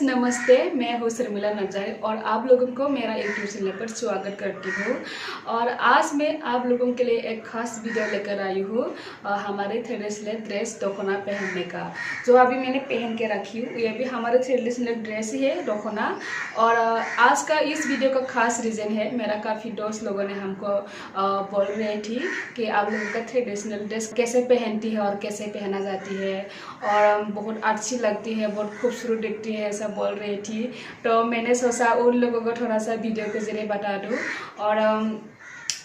नमस्ते। मैं हूँ शर्मिला नजारी और आप लोगों को मेरा यूट्यूब चैनल पर स्वागत करती हूँ। और आज मैं आप लोगों के लिए एक खास वीडियो लेकर आई हूँ हमारे ट्रेडिशनल ड्रेस दखना पहनने का। जो अभी मैंने पहन के रखी हूँ ये भी हमारे ट्रेडिशनल ड्रेस ही है, दखना। और आज का इस वीडियो का खास रीज़न है, मेरा काफ़ी दोस्त लोगों ने हमको बोल रही थी कि आप लोगों का ट्रेडिशनल ड्रेस कैसे पहनती है और कैसे पहना जाती है और बहुत अच्छी लगती है, बहुत खूबसूरत दिखती है, ऐसा बोल रही थी। तो मैंने सोचा उन लोगों को थोड़ा सा वीडियो के जरिए बता दूँ और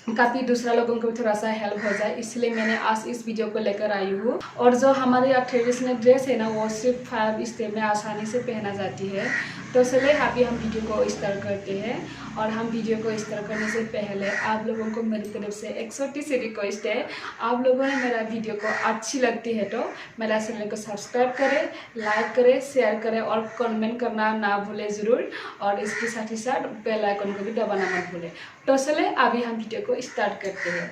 काफ़ी दूसरा लोगों को भी थोड़ा सा हेल्प हो जाए, इसलिए मैंने आज इस वीडियो को लेकर आई हूँ। और जो हमारे यहाँ ट्रेडिशनल ड्रेस है ना, वो सिर्फ 5 स्टेप में आसानी से पहना जाती है। तो चलिए अभी हम वीडियो को स्टार्ट करते हैं। और हम वीडियो को स्टार्ट करने से पहले आप लोगों को मेरी तरफ से एक छोटी सी रिक्वेस्ट है, आप लोगों ने मेरा वीडियो को अच्छी लगती है तो मेरा चैनल को सब्सक्राइब करें, लाइक करें, शेयर करें और कमेंट करना ना भूलें ज़रूर। और इसके साथ ही साथ बेल आइकन को भी दबाना मत भूलें। तो चलिए अभी हम वीडियो को स्टार्ट करते हैं।